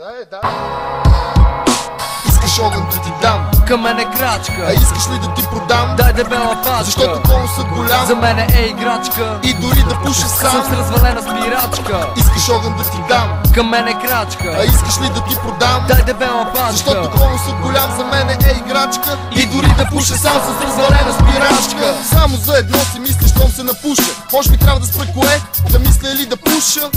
Да. Искаш огън да ти дам, към мен е крачка. а искаш ли да ти продам? Дай дебела пачка, защото конусът голям за мен е играчка. и дори да пуша Съм сам. с развалена спирачка. Искаш огън да ти дам, Към мен е крачка. а искаш ли да ти продам? Дай дебела пачка, защото конусът голям за мен е играчка и дори да пуша сам с развалена спирачка. Само за едно си мислиш, щом се напуша. Може би трябва да спра кое? Да мисля или да пуша?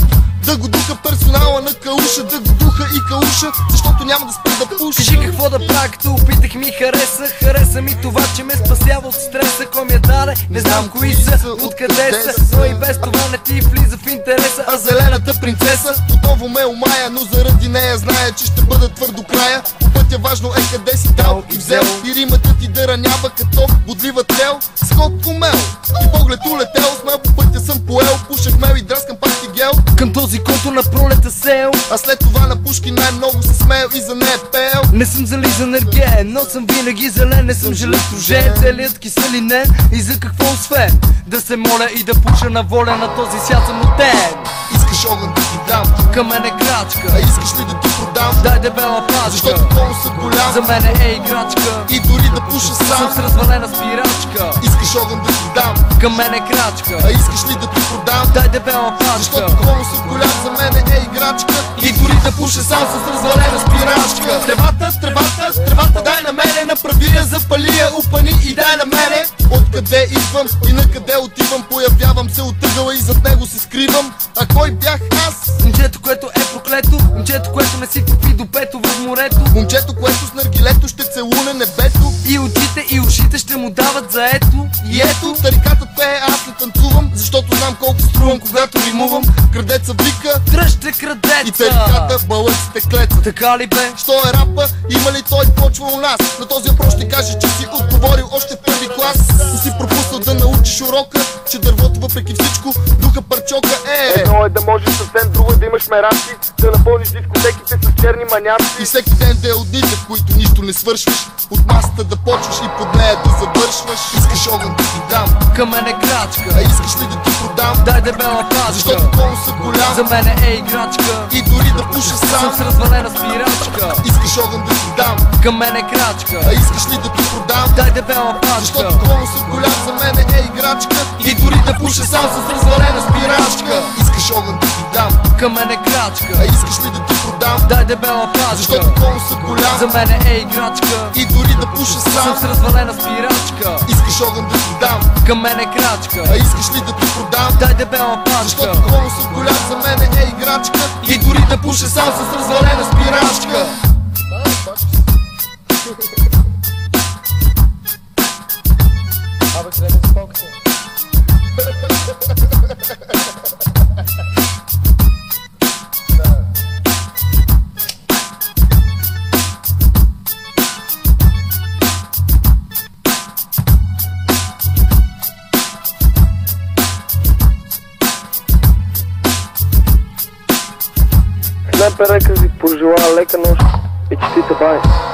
Да го духа персонала на кауша, да го духа и кауша, защото няма да спра да пуша. кажи какво да правя, като опитах ми хареса. Хареса ми това, че ме спасява от стреса. Кой ми я даде, не знам кои са, откъде са, но и без това не ти влиза в интереса. А зелената принцеса отново ме умая, но заради нея зная, че ще бъда твърд до края. По пътя важно е къде си дал и взел, и римата ти да ранява като бодлива цел. Скот умел и поглед улетел, смел по пътя съм поел. Пушах мел и драскам пак ти гел. Към този контур на пролета сел, А след това на пушки най-много се смеял и за нея пеел. не съм зализан ерген, но съм винаги зелен. Не съм железожен, целият киселинен. И за какво освен да се моля и да пуша на воля, на този свят съм отен. Искаш огън да ти дам, Към мен е а крачка, искаш ли да ти продам? дай дебела пачка, Защото конусът голям за мен е играчка. и дори да пуша Съм сам. с развалена спирачка. Искаш огън да ти дам, Към мен е крачка, а искаш ли да ти продам? дай дебела пачка, Защото конусът голям за мен е играчка и дори да пуша сам с развалена спирачка. Тревата, дай на мене, направи я, запали я, упани и дай на мене. Откъде идвам и на къде отивам, появявам се от ъгъла и зад него се скривам. А кой бях аз? момчето, което е проклето, момчето, което не си топи до пето в морето, Момчето, което с наргилето ще целуне небето. и очите и ушите ще му дават заето. И ето, тариката пее, аз не танцувам, защото знам колко струвам, когато римувам. Крадеца вика Дръжте и крадеца. тариката балъците клеца. Така ли бе? Що е рапа? Има ли той почва у нас? На този въпрос ще кажа, че си отговорил още в първи клас. И си пропуснал да научиш урока, че дървото въпреки всичко духа парчока е. Едно е да можеш съвсем, друго е да имаш мерачи, да напълниш дискотеките с черни маняци. И всеки ден да е от дните, в които нищо не свършваш. От масата да почваш и под нея да завършваш. Искаш огън да ти дам, Към мен е а крачка, искаш ли да ти продам? дай дебела Защото пачка, конусът голям за мен е играчка. и дори да пуша Съм сам. с развалена спирачка. Искаш огън да ти дам, Към мен е крачка, а искаш ли да ти продам? дай дебела Защото пачка, конусът голям за мен е играчка и дори да пуша сам с развалена спирачка. Искаш огън да ти дам, към мен е а крачка, искаш ли да ти продам? дай дебела Защото пачка, конусът голям за мен е играчка. и дори да пуша Съм сам. с развалена спирачка. Искаш огън да ти дам, Към мен е крачка, а искаш ли да ти продам? дай дебела Защото пачка, конусът голям за мен е играчка и дори да пуша сам с развалена спирачка. Абе, къде ми спалката? Снайперека ви пожелава лека нощ и честита бай!